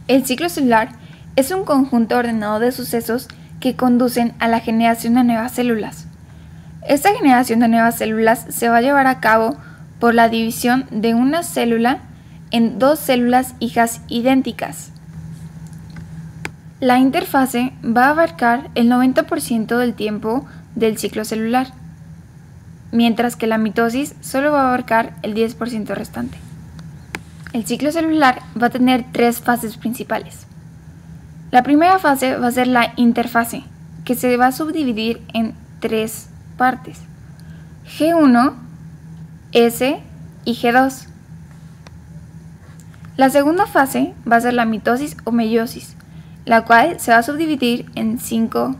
El ciclo celular es un conjunto ordenado de sucesos que conducen a la generación de nuevas células. Esta generación de nuevas células se va a llevar a cabo por la división de una célula en dos células hijas idénticas. La interfase va a abarcar el 90% del tiempo del ciclo celular, mientras que la mitosis solo va a abarcar el 10% restante. El ciclo celular va a tener tres fases principales. La primera fase va a ser la interfase, que se va a subdividir en tres partes: G1, S y G2. La segunda fase va a ser la mitosis o meiosis, la cual se va a subdividir en 5,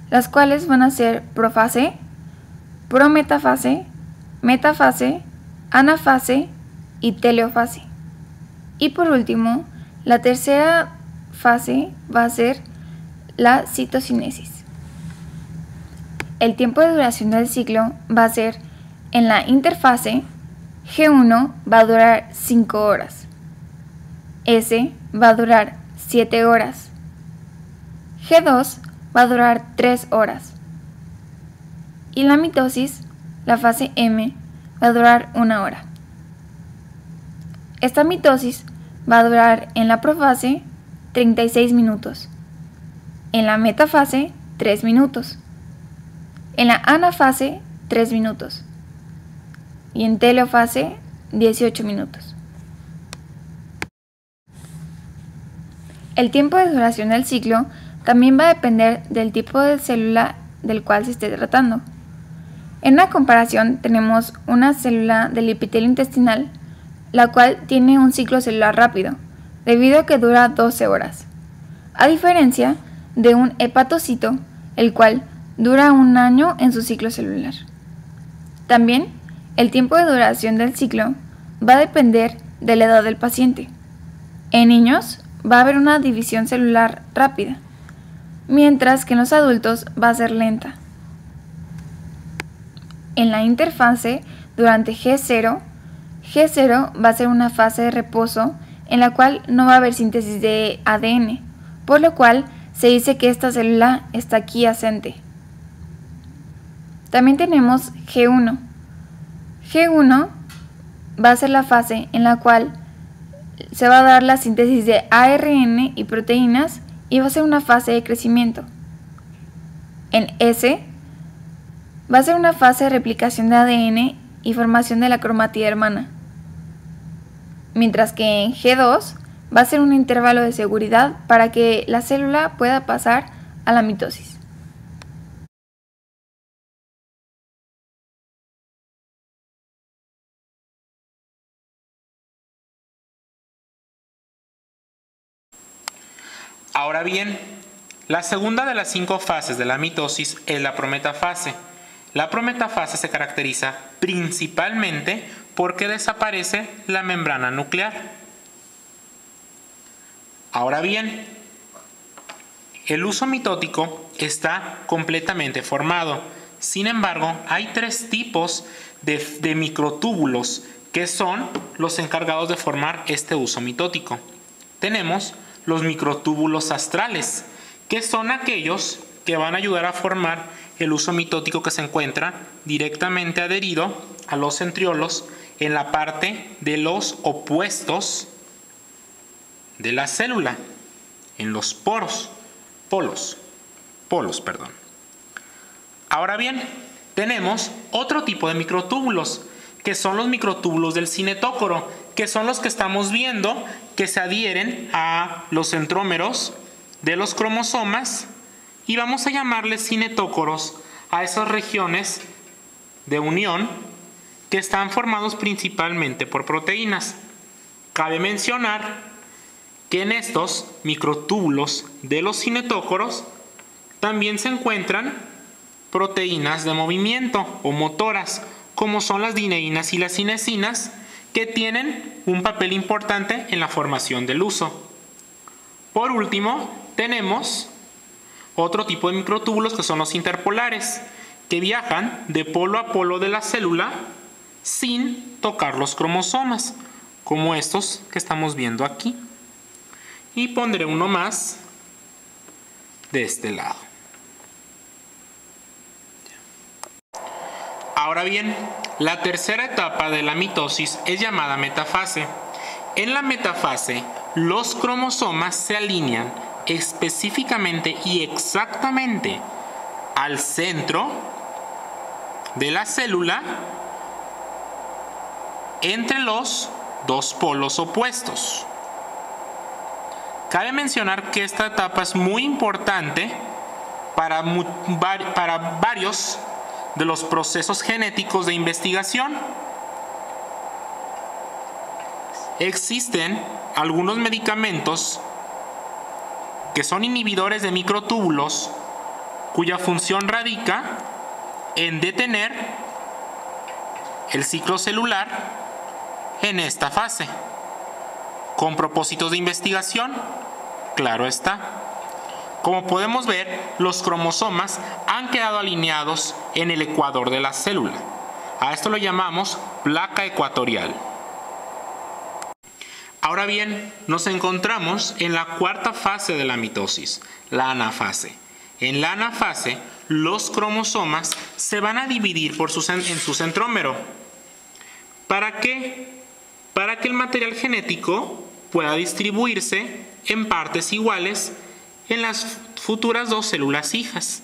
las cuales van a ser profase, prometafase, metafase, anafase y teleofase. Y por último, la tercera fase va a ser la citocinesis. El tiempo de duración del ciclo va a ser: en la interfase, G1 va a durar 5 horas, S va a durar 7 horas, G2 va a durar 3 horas y la mitosis, la fase M, va a durar 1 hora. Esta mitosis va a durar en la profase 36 minutos, en la metafase 3 minutos, en la anafase 3 minutos y en teleofase 18 minutos. El tiempo de duración del ciclo también va a depender del tipo de célula del cual se esté tratando. En una comparación tenemos una célula del epitelio intestinal, la cual tiene un ciclo celular rápido, debido a que dura 12 horas, a diferencia de un hepatocito, el cual dura 1 año en su ciclo celular. También, el tiempo de duración del ciclo va a depender de la edad del paciente. En niños va a haber una división celular rápida, mientras que en los adultos va a ser lenta. En la interfase, durante G0 va a ser una fase de reposo en la cual no va a haber síntesis de ADN, por lo cual se dice que esta célula está aquiescente. También tenemos G1. G1 va a ser la fase en la cual se va a dar la síntesis de ARN y proteínas y va a ser una fase de crecimiento. En S va a ser una fase de replicación de ADN y formación de la cromatida hermana, mientras que en G2 va a ser un intervalo de seguridad para que la célula pueda pasar a la mitosis. Ahora bien, la segunda de las 5 fases de la mitosis es la prometafase. La prometafase se caracteriza principalmente porque desaparece la membrana nuclear. Ahora bien, el huso mitótico está completamente formado. Sin embargo, hay 3 tipos de microtúbulos que son los encargados de formar este huso mitótico. Tenemos los microtúbulos astrales, que son aquellos que van a ayudar a formar el huso mitótico que se encuentra directamente adherido a los centriolos en la parte de los opuestos de la célula, en los polos. Ahora bien, tenemos otro tipo de microtúbulos, que son los microtúbulos del cinetócoro, que son los que estamos viendo que se adhieren a los centrómeros de los cromosomas, y vamos a llamarles cinetócoros a esas regiones de unión que están formados principalmente por proteínas. Cabe mencionar que en estos microtúbulos de los cinetócoros también se encuentran proteínas de movimiento o motoras, como son las dineínas y las cinesinas, que tienen un papel importante en la formación del huso. Por último, tenemos otro tipo de microtúbulos que son los interpolares, que viajan de polo a polo de la célula sin tocar los cromosomas, como estos que estamos viendo aquí. y pondré uno más de este lado. Ahora bien, la tercera etapa de la mitosis es llamada metafase. En la metafase, los cromosomas se alinean específicamente y exactamente al centro de la célula entre los dos polos opuestos. Cabe mencionar que esta etapa es muy importante para varios de los procesos genéticos de investigación. Existen algunos medicamentos que son inhibidores de microtúbulos cuya función radica en detener el ciclo celular en esta fase. Con propósitos de investigación, claro está. Como podemos ver, los cromosomas han quedado alineados en el ecuador de la célula. A esto lo llamamos placa ecuatorial. Ahora bien, nos encontramos en la cuarta fase de la mitosis, la anafase. En la anafase, los cromosomas se van a dividir en su centrómero. ¿Para qué? Para que el material genético pueda distribuirse en partes iguales en las futuras dos células hijas.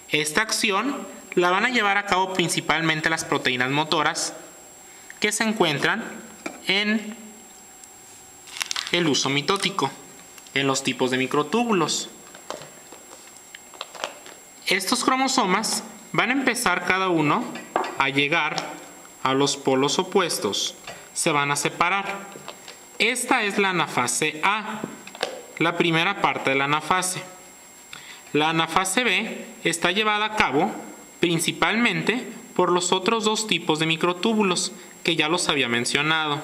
Esta acción la van a llevar a cabo principalmente las proteínas motoras que se encuentran en el uso mitótico, en los tipos de microtúbulos. Estos cromosomas van a empezar cada uno a llegar a los polos opuestos, se van a separar. Esta es la anafase A, la primera parte de la anafase. La anafase B está llevada a cabo principalmente por los otros dos tipos de microtúbulos que ya los había mencionado.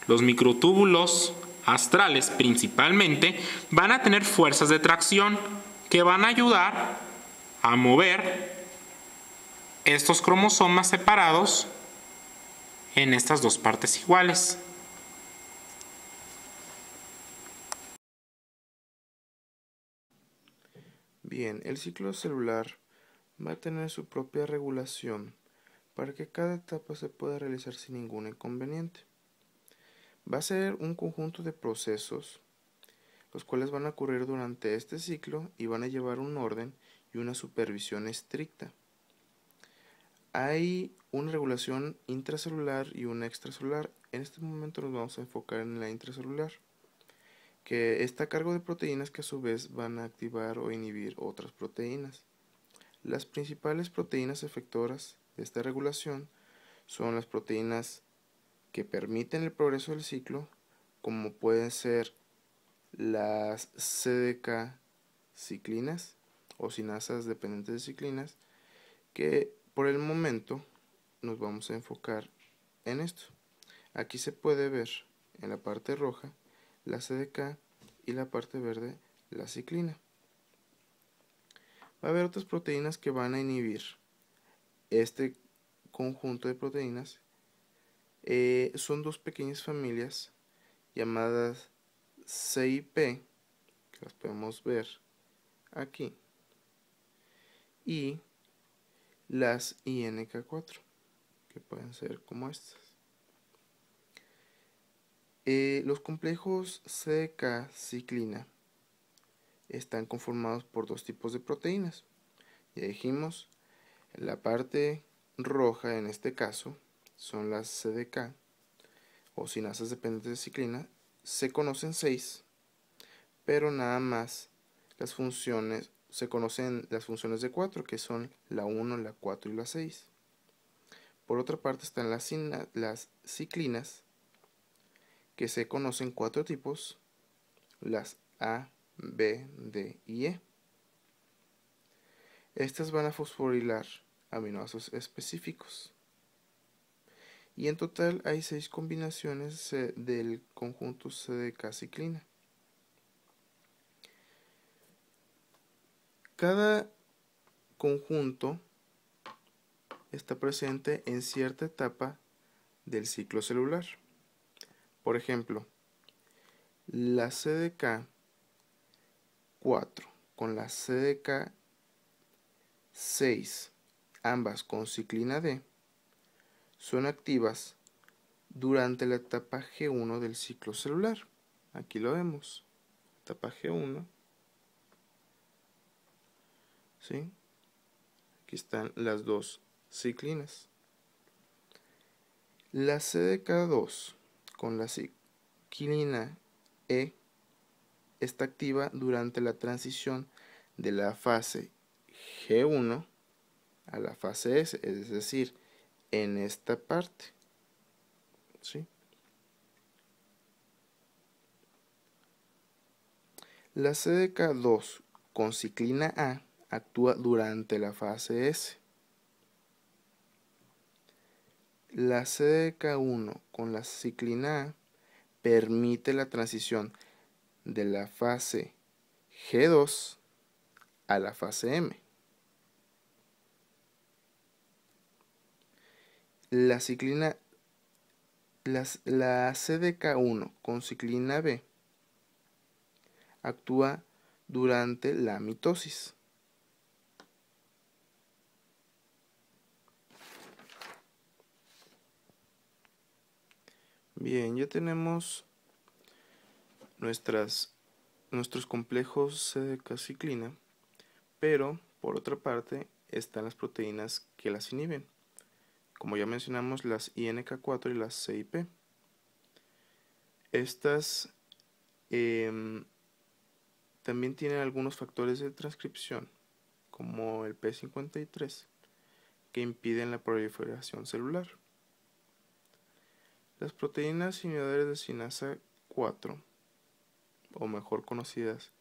Los microtúbulos astrales principalmente van a tener fuerzas de tracción que van a ayudar a mover estos cromosomas separados en estas dos partes iguales. Bien, el ciclo celular va a tener su propia regulación para que cada etapa se pueda realizar sin ningún inconveniente. Va a ser un conjunto de procesos los cuales van a ocurrir durante este ciclo y van a llevar un orden y una supervisión estricta. Hay una regulación intracelular y una extracelular. En este momento nos vamos a enfocar en la intracelular, que está a cargo de proteínas que a su vez van a activar o inhibir otras proteínas. Las principales proteínas efectoras de esta regulación son las proteínas que permiten el progreso del ciclo, como pueden ser las CDK ciclinas o sinasas dependientes de ciclinas, que por el momento nos vamos a enfocar en esto. Aquí se puede ver en la parte roja la CDK y la parte verde la ciclina. Va a haber otras proteínas que van a inhibir este conjunto de proteínas. Son dos pequeñas familias llamadas CIP, que las podemos ver aquí, y las INK4, que pueden ser como estas. Los complejos CDK ciclina están conformados por dos tipos de proteínas. Ya dijimos, la parte roja en este caso son las CDK o sinasas dependientes de ciclina. Se conocen 6, pero nada más se conocen las funciones de 4, que son la 1, la 4 y la 6. Por otra parte están las ciclinas, que se conocen 4 tipos, las A, B, D y E. Estas van a fosforilar aminoácidos específicos. Y en total hay 6 combinaciones del conjunto CDK-ciclina. Cada conjunto está presente en cierta etapa del ciclo celular. Por ejemplo, La CDK 4 con la CDK 6, ambas con ciclina D, son activas durante la etapa G1 del ciclo celular. Aquí lo vemos, etapa G1, ¿sí? Aquí están las dos ciclinas. La CDK2 con la ciclina E está activa durante la transición de la fase G1 a la fase S, es decir, en esta parte, ¿sí? La CDK2 con ciclina A actúa durante la fase S. La CDK1 con la ciclina A permite la transición de la fase G2 a la fase M. La CDK1 con ciclina B actúa durante la mitosis. Bien, ya tenemos nuestros complejos CDK-ciclina, pero por otra parte están las proteínas que las inhiben, como ya mencionamos, las INK4 y las CIP. Estas también tienen algunos factores de transcripción, como el P53, que impiden la proliferación celular. Las proteínas inhibidores de cinasa 4, o mejor conocidas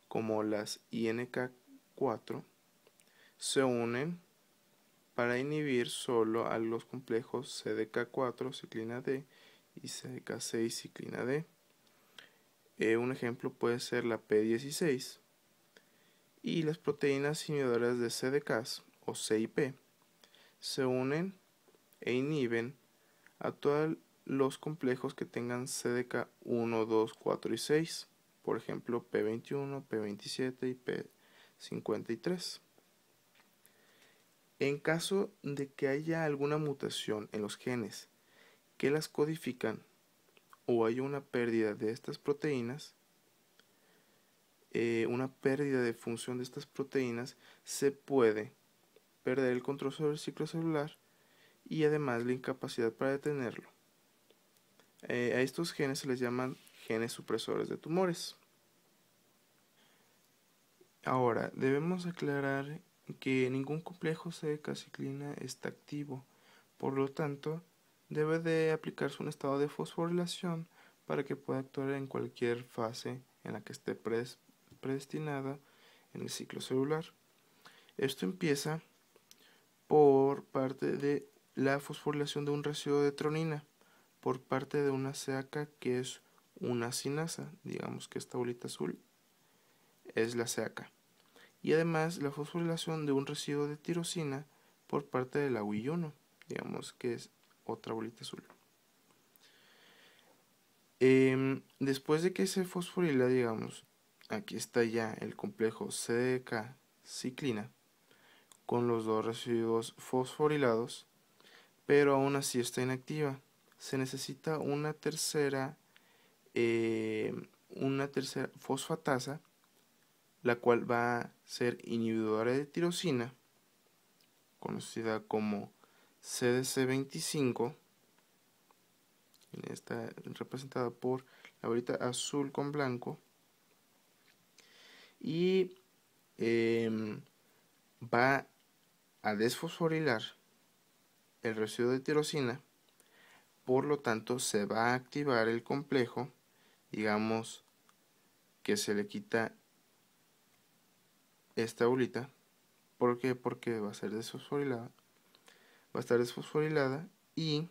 como las INK4, se unen para inhibir solo a los complejos CDK4 ciclina D y CDK6 ciclina D. Un ejemplo puede ser la P16. Y las proteínas inhibidoras de CDKs o CIP se unen e inhiben a todos los complejos que tengan CDK 1, 2, 4 y 6, por ejemplo P21, P27 y P53. En caso de que haya alguna mutación en los genes que las codifican o haya una pérdida de estas proteínas, una pérdida de función de estas proteínas, se puede perder el control sobre el ciclo celular y además la incapacidad para detenerlo. A estos genes se les llaman genes supresores de tumores. Ahora, debemos aclarar que ningún complejo CDK-ciclina está activo, por lo tanto, debe de aplicarse un estado de fosforilación para que pueda actuar en cualquier fase en la que esté predestinada en el ciclo celular. Esto empieza por parte de la fosforilación de un residuo de tronina, por parte de una CAK que es una cinasa, digamos que esta bolita azul es la CAK, y además la fosforilación de un residuo de tirosina por parte de la UI1, digamos que es otra bolita azul. Después de que se fosforila, digamos, aquí está ya el complejo CDK-ciclina con los dos residuos fosforilados, pero aún así está inactiva. Se necesita una tercera fosfatasa, la cual va a ser inhibidora de tirosina, conocida como CDC25, está representada por la bolita azul con blanco, y va a desfosforilar el residuo de tirosina, por lo tanto se va a activar el complejo, digamos que se le quita esta bolita. ¿Por qué? Porque va a ser desfosforilada, va a estar desfosforilada, y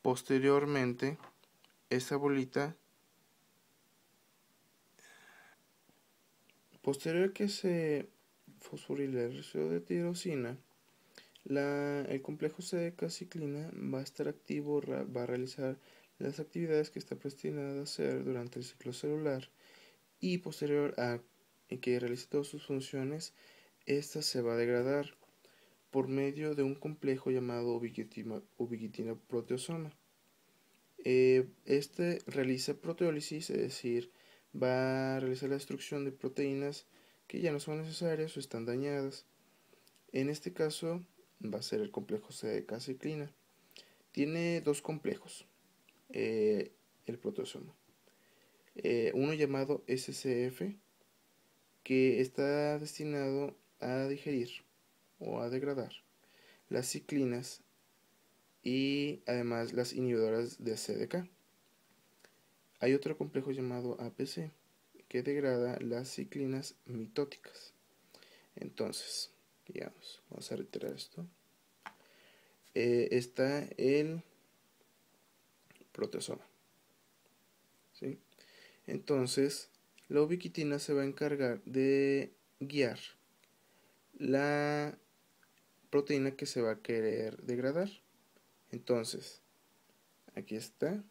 posteriormente esta bolita, posterior a que se fosforile el residuo de tirosina, el complejo CDK-ciclina va a estar activo, va a realizar las actividades que está predestinada a hacer durante el ciclo celular y posterior a que realice todas sus funciones, esta se va a degradar por medio de un complejo llamado ubiquitina proteasoma. Este realiza proteólisis, es decir, va a realizar la destrucción de proteínas que ya no son necesarias o están dañadas. En este caso va a ser el complejo CDK-ciclina. Tiene dos complejos, el proteasoma. Uno llamado SCF, que está destinado a digerir o a degradar las ciclinas y además las inhibidoras de CDK. Hay otro complejo llamado APC, que degrada las ciclinas mitóticas. Entonces, digamos, vamos a reiterar esto. Está el proteasoma, ¿sí? Entonces, la ubiquitina se va a encargar de guiar la proteína que se va a querer degradar. Entonces, aquí está,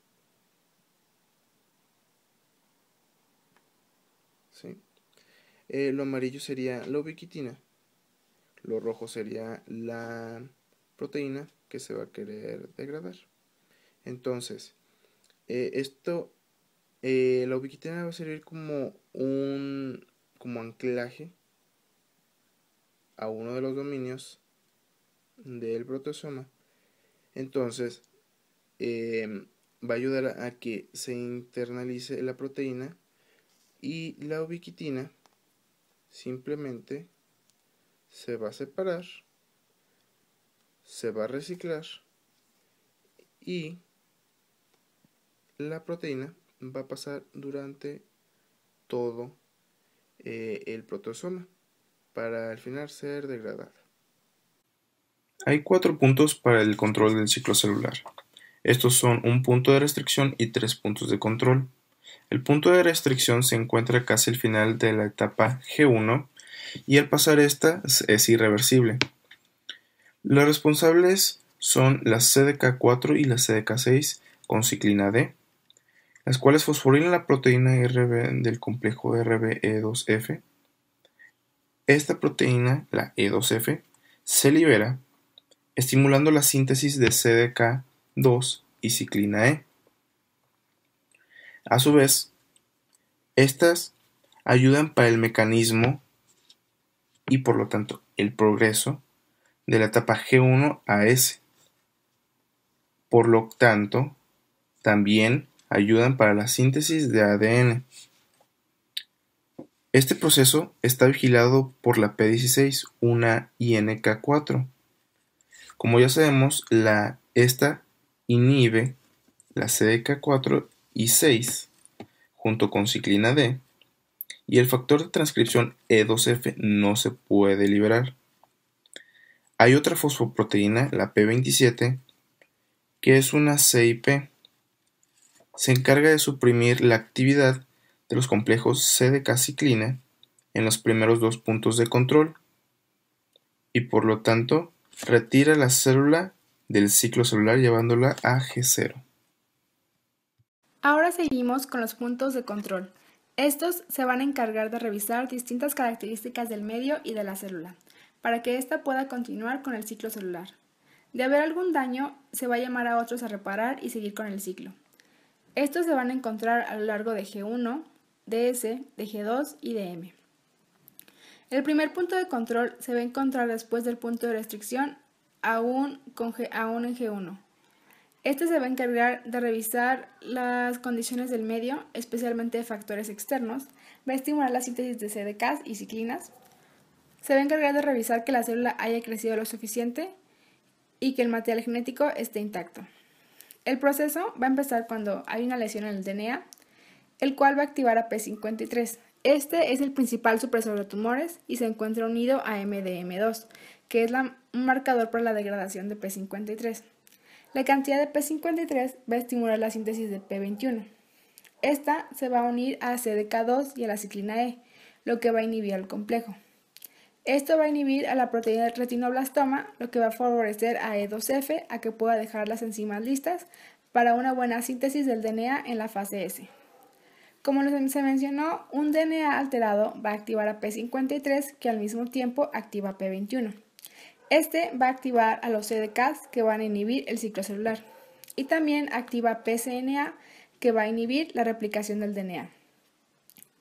¿sí? Lo amarillo sería la ubiquitina, lo rojo sería la proteína que se va a querer degradar. Entonces, la ubiquitina va a servir como anclaje a uno de los dominios del proteasoma. Entonces, va a ayudar a que se internalice la proteína y la ubiquitina simplemente se va a separar, se va a reciclar y la proteína va a pasar durante todo el proteasoma para al final ser degradada. Hay 4 puntos para el control del ciclo celular. Estos son un punto de restricción y 3 puntos de control. El punto de restricción se encuentra casi al final de la etapa G1 y al pasar esta es irreversible. Los responsables son la CDK4 y la CDK6 con ciclina D, las cuales fosforilan la proteína RB del complejo RBE2F. Esta proteína, la E2F, se libera estimulando la síntesis de CDK2 y ciclina E. A su vez, estas ayudan para el mecanismo y por lo tanto el progreso de la etapa G1 a S. Por lo tanto, también ayudan para la síntesis de ADN. Este proceso está vigilado por la P16, una INK4. Como ya sabemos, esta inhibe la CDK4 y 6 junto con ciclina D y el factor de transcripción E2F no se puede liberar. Hay otra fosfoproteína, la P27, que es una CIP. Se encarga de suprimir la actividad de los complejos CDK-ciclina en los primeros 2 puntos de control y por lo tanto retira la célula del ciclo celular llevándola a G0. Ahora seguimos con los puntos de control. Estos se van a encargar de revisar distintas características del medio y de la célula, para que ésta pueda continuar con el ciclo celular. De haber algún daño, se va a llamar a otros a reparar y seguir con el ciclo. Estos se van a encontrar a lo largo de G1, de S, de G2 y de M. El primer punto de control se va a encontrar después del punto de restricción, aún en G1. Este se va a encargar de revisar las condiciones del medio, especialmente de factores externos, va a estimular la síntesis de CDKs y ciclinas, se va a encargar de revisar que la célula haya crecido lo suficiente y que el material genético esté intacto. El proceso va a empezar cuando hay una lesión en el DNA, el cual va a activar a P53. Este es el principal supresor de tumores y se encuentra unido a MDM2, que es un marcador para la degradación de P53. La cantidad de P53 va a estimular la síntesis de P21. Esta se va a unir a CDK2 y a la ciclina E, lo que va a inhibir al complejo. Esto va a inhibir a la proteína del retinoblastoma, lo que va a favorecer a E2F a que pueda dejar las enzimas listas para una buena síntesis del DNA en la fase S. Como se mencionó, un DNA alterado va a activar a P53 que al mismo tiempo activa a P21. Este va a activar a los CDKs que van a inhibir el ciclo celular y también activa PCNA que va a inhibir la replicación del DNA.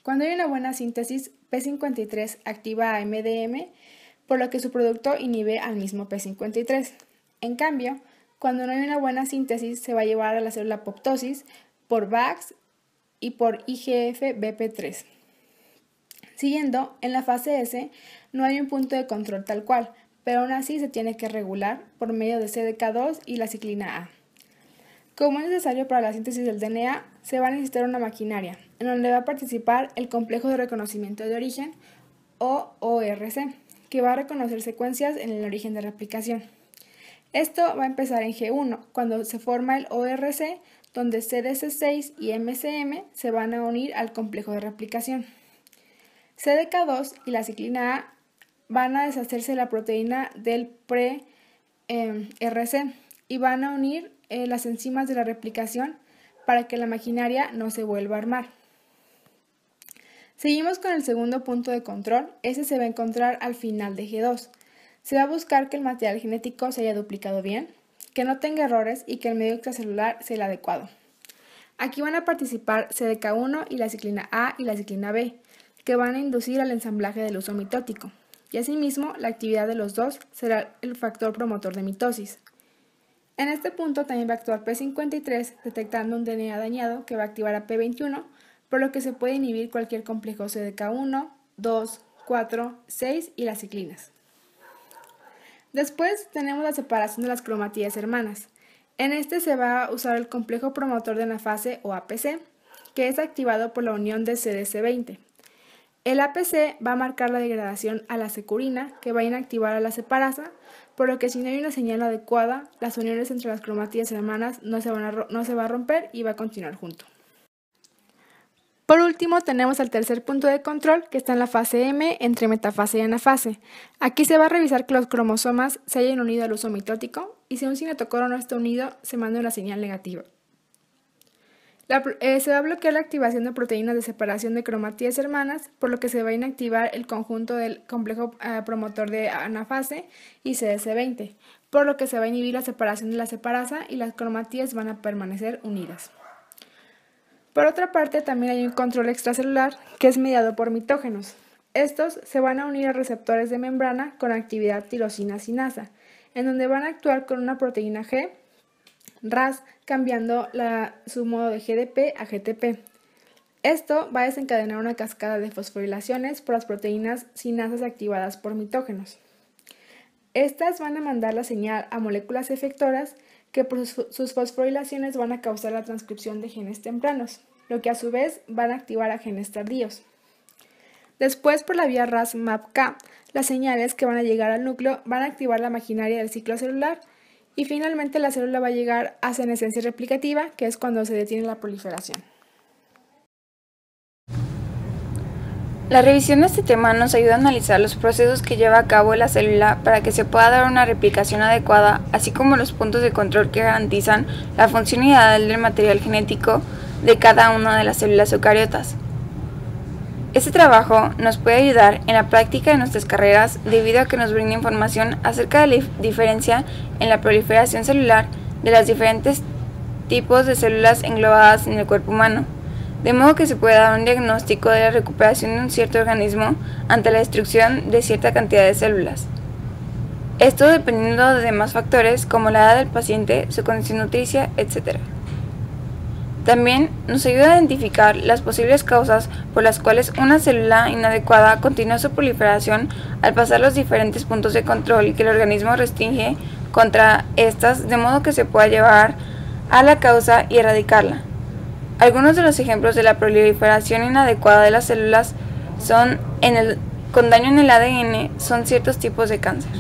Cuando hay una buena síntesis, P53 activa a MDM, por lo que su producto inhibe al mismo P53. En cambio, cuando no hay una buena síntesis, se va a llevar a la célula apoptosis por VAX y por IGF-BP3. Siguiendo, en la fase S no hay un punto de control tal cual, pero aún así se tiene que regular por medio de CDK2 y la ciclina A. Como es necesario para la síntesis del DNA, se va a necesitar una maquinaria, en donde va a participar el complejo de reconocimiento de origen, o ORC, que va a reconocer secuencias en el origen de replicación. Esto va a empezar en G1, cuando se forma el ORC, donde CDC6 y MCM se van a unir al complejo de replicación. CDK2 y la ciclina A van a deshacerse de la proteína del pre-RC y van a unir las enzimas de la replicación para que la maquinaria no se vuelva a armar. Seguimos con el segundo punto de control. Ese se va a encontrar al final de G2. Se va a buscar que el material genético se haya duplicado bien, que no tenga errores y que el medio extracelular sea el adecuado. Aquí van a participar CDK1 y la ciclina A y la ciclina B, que van a inducir al ensamblaje del uso mitótico, y asimismo la actividad de los dos será el factor promotor de mitosis. En este punto también va a actuar P53 detectando un DNA dañado que va a activar a P21, por lo que se puede inhibir cualquier complejo CDK1, 2, 4, 6 y las ciclinas. Después tenemos la separación de las cromatías hermanas. En este se va a usar el complejo promotor de anafase o APC, que es activado por la unión de CDC20. El APC va a marcar la degradación a la securina, que va a inactivar a la separasa, por lo que si no hay una señal adecuada, las uniones entre las cromatías hermanas no se va a romper y va a continuar junto. Por último, tenemos el tercer punto de control, que está en la fase M, entre metafase y anafase. Aquí se va a revisar que los cromosomas se hayan unido al uso mitótico, y si un cinetocoro no está unido, se manda una señal negativa. Se va a bloquear la activación de proteínas de separación de cromatías hermanas, por lo que se va a inactivar el conjunto del complejo promotor de anafase y CDC20, por lo que se va a inhibir la separación de la separasa y las cromatías van a permanecer unidas. Por otra parte, también hay un control extracelular que es mediado por mitógenos. Estos se van a unir a receptores de membrana con actividad tirosina-sinasa, en donde van a actuar con una proteína G, RAS, cambiando su modo de GDP a GTP. Esto va a desencadenar una cascada de fosforilaciones por las proteínas sinasas activadas por mitógenos. Estas van a mandar la señal a moléculas efectoras que por sus fosforilaciones van a causar la transcripción de genes tempranos, lo que a su vez van a activar a genes tardíos. Después, por la vía RAS-MAPK, las señales que van a llegar al núcleo van a activar la maquinaria del ciclo celular y finalmente la célula va a llegar a senescencia replicativa, que es cuando se detiene la proliferación. La revisión de este tema nos ayuda a analizar los procesos que lleva a cabo la célula para que se pueda dar una replicación adecuada, así como los puntos de control que garantizan la funcionalidad del material genético de cada una de las células eucariotas. Este trabajo nos puede ayudar en la práctica de nuestras carreras debido a que nos brinda información acerca de la diferencia en la proliferación celular de los diferentes tipos de células englobadas en el cuerpo humano, de modo que se puede dar un diagnóstico de la recuperación de un cierto organismo ante la destrucción de cierta cantidad de células. Esto dependiendo de demás factores como la edad del paciente, su condición nutricia, etc. También nos ayuda a identificar las posibles causas por las cuales una célula inadecuada continúa su proliferación al pasar los diferentes puntos de control que el organismo restringe contra estas, de modo que se pueda llevar a la causa y erradicarla. Algunos de los ejemplos de la proliferación inadecuada de las células con daño en el ADN son ciertos tipos de cáncer.